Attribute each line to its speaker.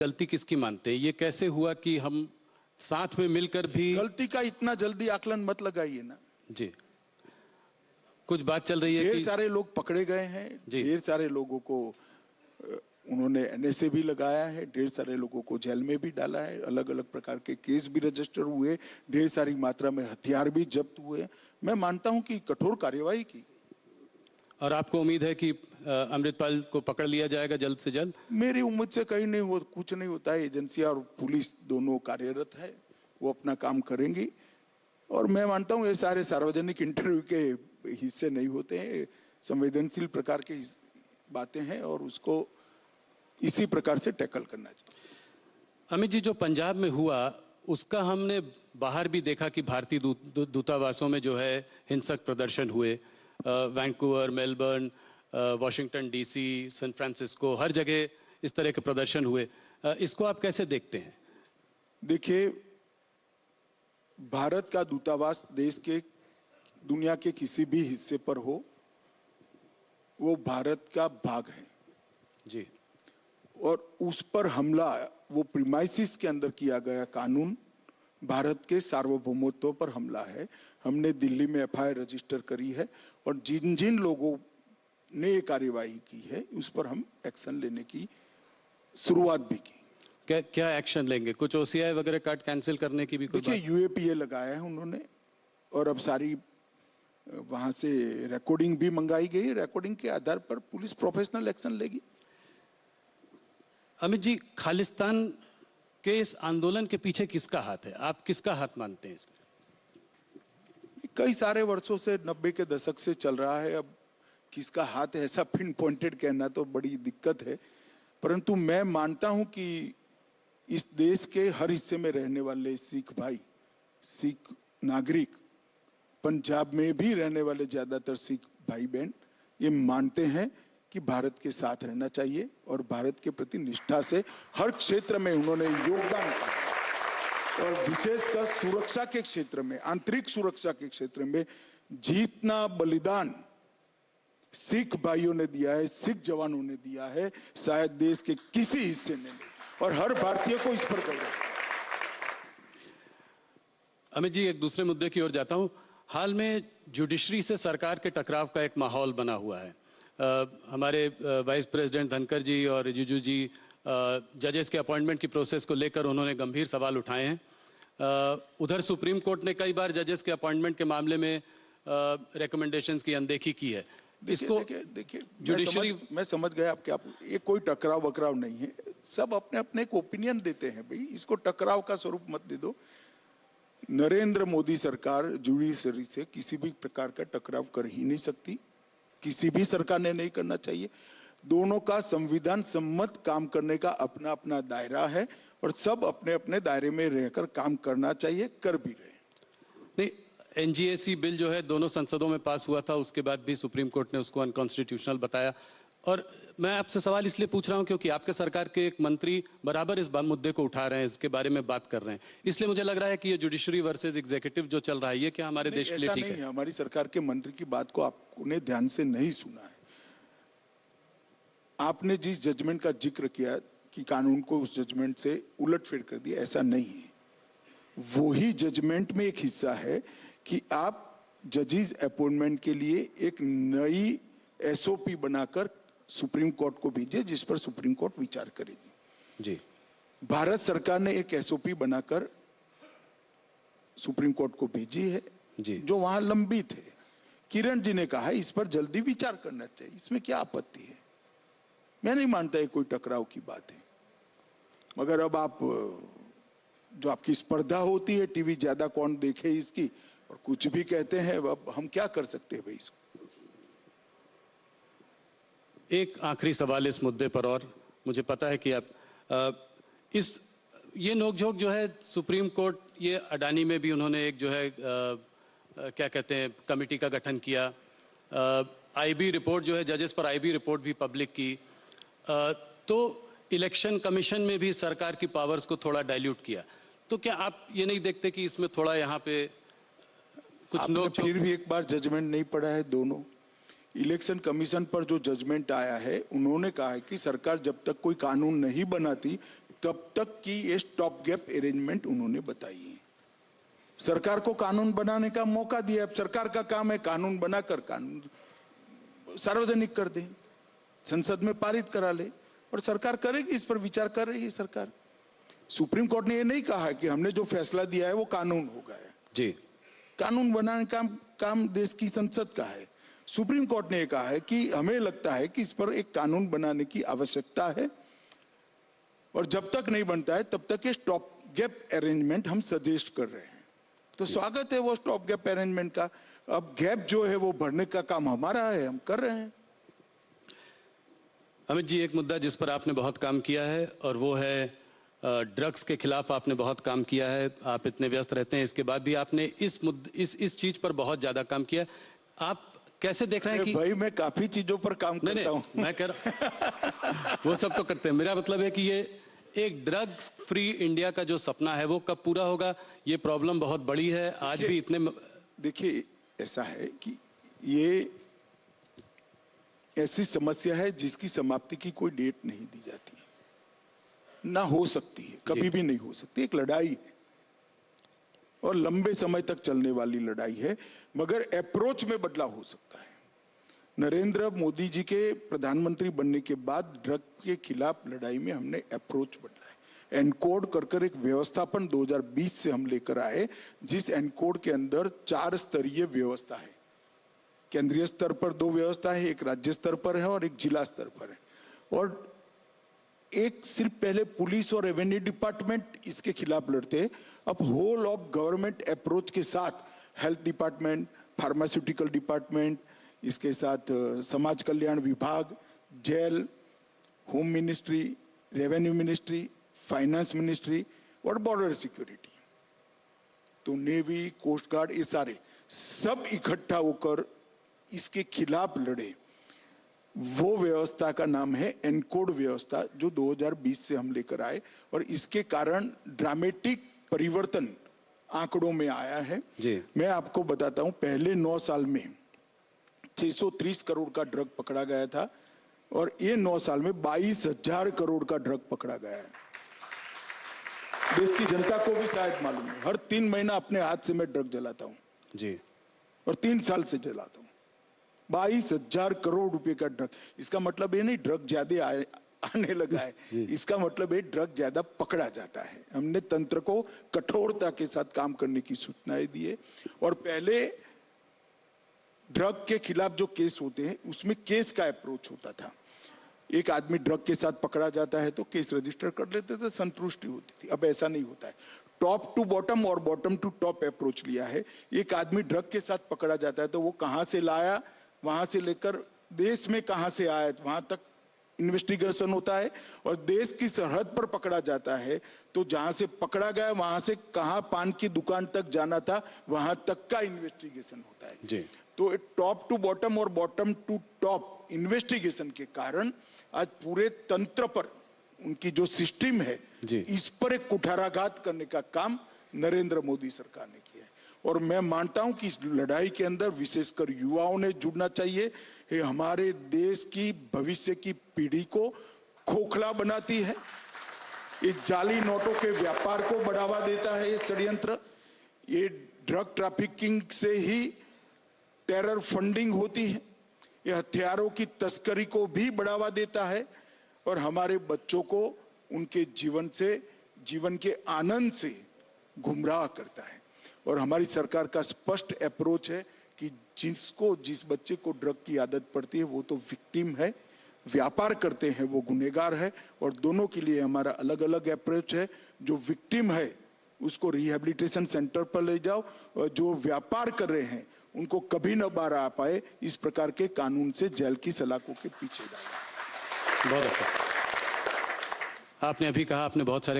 Speaker 1: गलती किसकी मानते हैं? ये कैसे हुआ कि हम साथ में मिलकर भी?
Speaker 2: गलती का इतना जल्दी आकलन मत लगाइए ना
Speaker 1: जी, कुछ बात चल रही है
Speaker 2: ढेर
Speaker 1: कि
Speaker 2: सारे लोग पकड़े गए हैं,
Speaker 1: जी।
Speaker 2: ढेर सारे लोगों को उन्होंने एनएसए भी लगाया है, ढेर सारे लोगों को जेल में भी डाला है, अलग अलग प्रकार के केस भी रजिस्टर हुए, ढेर सारी मात्रा में हथियार भी जब्त हुए। मैं मानता हूं कि कठोर कार्यवाही की।
Speaker 1: और आपको उम्मीद है कि अमृतपाल को पकड़ लिया जाएगा जल्द से जल्द?
Speaker 2: मेरी उम्मीद से कहीं नहीं हो, कुछ नहीं होता है। एजेंसियां और पुलिस दोनों कार्यरत है, वो अपना काम करेंगी। और मैं मानता हूं ये सारे सार्वजनिक इंटरव्यू के हिस्से नहीं होते हैं, संवेदनशील प्रकार की बातें हैं और उसको इसी प्रकार से टैकल करना चाहिए।
Speaker 1: अमित जी, जो पंजाब में हुआ उसका हमने बाहर भी देखा कि भारतीय दूतावासों में जो है हिंसक प्रदर्शन हुए। Vancouver, Melbourne, Washington DC, San Francisco, हर जगह इस तरह के प्रदर्शन हुए। इसको आप कैसे देखते हैं?
Speaker 2: देखिए, भारत का दूतावास देश के दुनिया के किसी भी हिस्से पर हो, वो भारत का भाग है
Speaker 1: जी।
Speaker 2: और उस पर हमला वो प्रीमाइसिस के अंदर किया गया कानून भारत के सार्वभौमत्व पर हमला है। हमने दिल्ली में एफआईआर रजिस्टर करी है और जिन जिन लोगों ने ये कार्यवाही की है उस पर हम एक्शन लेने की शुरुआत भी की।
Speaker 1: क्या एक्शन लेंगे? कुछ ओसीआई वगैरह कार्ड कैंसिल करने की भी कोई
Speaker 2: देखिए, यूएपीए लगाया है उन्होंने और अब सारी वहां से रिकॉर्डिंग भी मंगाई गई। रिकॉर्डिंग के आधार पर पुलिस प्रोफेशनल एक्शन लेगी।
Speaker 1: अमित जी, खालिस्तान के इस आंदोलन के पीछे किसका हाथ है? आप किसका हाथ मानते हैं इसमें?
Speaker 2: कई सारे वर्षों से 90 के दशक से चल रहा है। अब किसका हाथ है ऐसा पिन पॉइंटेड कहना तो बड़ी दिक्कत है, परंतु मैं मानता हूं कि इस देश के हर हिस्से में रहने वाले सिख भाई, सिख नागरिक, पंजाब में भी रहने वाले ज्यादातर सिख भाई बहन ये मानते हैं कि भारत के साथ रहना चाहिए और भारत के प्रति निष्ठा से हर क्षेत्र में उन्होंने योगदान किया और विशेषकर सुरक्षा के क्षेत्र में, आंतरिक सुरक्षा के क्षेत्र में जितना बलिदान सिख भाइयों ने दिया है, सिख जवानों ने दिया है, शायद देश के किसी हिस्से ने नहीं, और हर भारतीय को इस पर गर्व है।
Speaker 1: अमित जी, एक दूसरे मुद्दे की ओर जाता हूं। हाल में जुडिशरी से सरकार के टकराव का एक माहौल बना हुआ है। हमारे वाइस प्रेसिडेंट धनखड़ जी और रिजिजू जी जजेस के अपॉइंटमेंट की प्रोसेस को लेकर उन्होंने गंभीर सवाल उठाए हैं। उधर सुप्रीम कोर्ट ने कई बार जजेस के अपॉइंटमेंट के मामले में रिकमेंडेशंस की अनदेखी की है। इसको
Speaker 2: देखिए
Speaker 1: जुडिशरी,
Speaker 2: मैं समझ गया आपके, आप ये कोई टकराव वकराव नहीं है, सब अपने अपने एक ओपिनियन देते हैं भाई, इसको टकराव का स्वरूप मत दे दो। नरेंद्र मोदी सरकार जुडिशरी से किसी भी प्रकार का टकराव कर ही नहीं सकती, किसी भी सरकार ने नहीं करना चाहिए। दोनों का संविधान सम्मत काम करने का अपना अपना दायरा है और सब अपने अपने दायरे में रहकर काम करना चाहिए, कर भी रहे।
Speaker 1: नहीं, एनजीएसी बिल जो है दोनों संसदों में पास हुआ था, उसके बाद भी सुप्रीम कोर्ट ने उसको अनकॉन्स्टिट्यूशनल बताया। और मैं आपसे सवाल इसलिए पूछ रहा हूं क्योंकि आपके सरकार के एक मंत्री बराबर इस मुद्दे को उठा रहे हैं, इसके बारे में बात कर रहे हैं, इसलिए मुझे लग रहा है कि ये जुडिशरी वर्सेस एग्जीक्यूटिव जो चल रहा है ये क्या हमारे देश के लिए ठीक है?
Speaker 2: हमारी सरकार के मंत्री की बात को आपने ध्यान से नहीं सुना है। आपने जिस जजमेंट का जिक्र किया कि कानून को उस जजमेंट से उलटफेर कर दिया, ऐसा नहीं है। वही जजमेंट में एक हिस्सा है कि आप जजेस अपॉइंटमेंट के लिए एक नई एसओपी बनाकर सुप्रीम कोर्ट को भेजिए, जिस पर सुप्रीम कोर्ट विचार करेगी।
Speaker 1: जी।
Speaker 2: भारत सरकार ने एक एसओपी बनाकर सुप्रीम कोर्ट को भेजी है
Speaker 1: जी,
Speaker 2: जो वहां लंबित है। किरण जी ने कहा है इस पर जल्दी विचार करना चाहिए, इसमें क्या आपत्ति है? मैं नहीं मानता है कोई टकराव की बात है, मगर अब आप जो आपकी स्पर्धा होती है, टीवी ज्यादा कौन देखे इसकी, और कुछ भी कहते हैं, अब हम क्या कर सकते हैं भाई इसको।
Speaker 1: एक आखिरी सवाल इस मुद्दे पर, और मुझे पता है कि आप ये नोकझोंक जो है सुप्रीम कोर्ट, ये अडानी में भी उन्होंने एक जो है क्या कहते हैं कमेटी का गठन किया। आईबी रिपोर्ट जो है जजेस पर, आईबी रिपोर्ट भी पब्लिक की। तो इलेक्शन कमीशन में भी सरकार की पावर्स को थोड़ा डाइल्यूट किया। तो क्या आप ये नहीं देखते कि इसमें थोड़ा यहाँ पे कुछ नोकझोंक?
Speaker 2: फिर भी एक बार जजमेंट नहीं पढ़ा है दोनों। इलेक्शन कमीशन पर जो जजमेंट आया है, उन्होंने कहा है कि सरकार जब तक कोई कानून नहीं बनाती तब तक की ये स्टॉप गैप अरेंजमेंट उन्होंने बताई है। सरकार को कानून बनाने का मौका दिया, अब सरकार का काम है कानून बनाकर कानून सार्वजनिक कर दे, संसद में पारित करा ले, और सरकार करेगी, इस पर विचार कर रही है सरकार। सुप्रीम कोर्ट ने ये नहीं कहा कि हमने जो फैसला दिया है वो कानून हो गया है
Speaker 1: जी।
Speaker 2: कानून बनाने का काम देश की संसद का है। सुप्रीम कोर्ट ने ये कहा है कि हमें लगता है कि इस पर एक कानून बनाने की आवश्यकता है, और जब तक नहीं बनता है तब तक ये स्टॉप गैप अरेंजमेंट हम सजेस्ट कर रहे हैं। तो स्वागत है वो स्टॉप गैप अरेंजमेंट का। अब गैप जो है वो भरने का काम हमारा है, हम कर रहे हैं।
Speaker 1: अमित जी, एक मुद्दा जिस पर आपने बहुत काम किया है और वो है ड्रग्स के खिलाफ आपने बहुत काम किया है। आप इतने व्यस्त रहते हैं, इसके बाद भी आपने इस चीज पर बहुत ज्यादा काम किया। आप कैसे देख रहे हैं कि
Speaker 2: भाई मैं काफी चीजों पर काम करता हूँ।
Speaker 1: मैं कह रहा वो सब तो करते हैं, मेरा मतलब है कि ये एक ड्रग्स फ्री इंडिया का जो सपना है वो कब पूरा होगा? ये प्रॉब्लम बहुत बड़ी है आज भी इतने।
Speaker 2: देखिए ऐसा है कि ये ऐसी समस्या है जिसकी समाप्ति की कोई डेट नहीं दी जाती है, ना हो सकती है, कभी भी नहीं हो सकती। एक लड़ाई है और लंबे समय तक चलने वाली लड़ाई है, मगर अप्रोच में बदलाव हो सकता है। नरेंद्र मोदी जी के प्रधानमंत्री बनने के बाद ड्रग के खिलाफ लड़ाई में हमने अप्रोच बदला है। एनकोड कर एक व्यवस्थापन 2020 से हम लेकर आए, जिस एनकोड के अंदर 4 स्तरीय व्यवस्था है। केंद्रीय स्तर पर 2 व्यवस्था है, एक राज्य स्तर पर है और एक जिला स्तर पर है। और एक सिर्फ पहले पुलिस और रेवेन्यू डिपार्टमेंट इसके खिलाफ लड़ते, अब होल ऑफ गवर्नमेंट अप्रोच के साथ हेल्थ डिपार्टमेंट, फार्मास्यूटिकल डिपार्टमेंट, इसके साथ समाज कल्याण विभाग, जेल, home ministry, revenue ministry, finance ministry और बॉर्डर सिक्योरिटी, तो नेवी, कोस्ट गार्ड, ये सारे सब इकट्ठा होकर इसके खिलाफ लड़े। वो व्यवस्था का नाम है एनकोड व्यवस्था, जो 2020 से हम लेकर आए, और इसके कारण ड्रामेटिक परिवर्तन आंकड़ों में आया है
Speaker 1: जी।
Speaker 2: मैं आपको बताता हूं, पहले 9 साल में 630 करोड़ का ड्रग पकड़ा गया था, और ये 9 साल में 22,000 करोड़ का ड्रग पकड़ा गया है। देश की जनता को भी शायद मालूम है, हर 3 महीना अपने हाथ से मैं ड्रग जलाता हूं
Speaker 1: जी,
Speaker 2: और 3 साल से जलाता हूं। 22,000 करोड़ रुपए का ड्रग। इसका मतलब ये नहीं ड्रग ज्यादा आने लगा है, इसका मतलब है ड्रग ज्यादा पकड़ा जाता है। हमने तंत्र को कठोरता के साथ काम करने की सूचनाएं दी है। और पहले ड्रग के खिलाफ जो केस होते हैं उसमें केस का अप्रोच होता था। एक आदमी ड्रग के साथ पकड़ा जाता है तो केस रजिस्टर कर लेते थे, संतुष्टि होती थी। अब ऐसा नहीं होता है, टॉप टू बॉटम और बॉटम टू टॉप अप्रोच लिया है। एक आदमी ड्रग के साथ पकड़ा जाता है तो वो कहां से लाया, वहां से लेकर देश में कहां से आया, वहां तक इन्वेस्टिगेशन होता है। और देश की सरहद पर पकड़ा जाता है तो जहां से पकड़ा गया वहां से कहां पान की दुकान तक जाना था, वहां तक का इन्वेस्टिगेशन होता है
Speaker 1: जी।
Speaker 2: तो टॉप टू बॉटम और बॉटम टू टॉप इन्वेस्टिगेशन के कारण आज पूरे तंत्र पर उनकी जो सिस्टम है इस पर एक कुठाराघात करने का काम नरेंद्र मोदी सरकार ने किया है। और मैं मानता हूं कि इस लड़ाई के अंदर विशेषकर युवाओं ने जुड़ना चाहिए। ये हमारे देश की भविष्य की पीढ़ी को खोखला बनाती है, ये जाली नोटों के व्यापार को बढ़ावा देता है, ये षड्यंत्र, ये ड्रग ट्रैफिकिंग से ही टेरर फंडिंग होती है, ये हथियारों की तस्करी को भी बढ़ावा देता है और हमारे बच्चों को उनके जीवन के आनंद से गुमराह करता है। और हमारी सरकार का स्पष्ट अप्रोच है कि जिस बच्चे को ड्रग की आदत पड़ती है वो तो विक्टिम है, व्यापार करते हैं वो गुनहगार है। और दोनों के लिए हमारा अलग अलग अप्रोच है। जो विक्टिम है उसको रिहैबिलिटेशन सेंटर पर ले जाओ, और जो व्यापार कर रहे हैं उनको कभी न बाहर आ पाए इस प्रकार के कानून से जेल की सलाखों के पीछे डाला।
Speaker 1: बहुत अच्छा। आपने अभी कहा, आपने बहुत सारे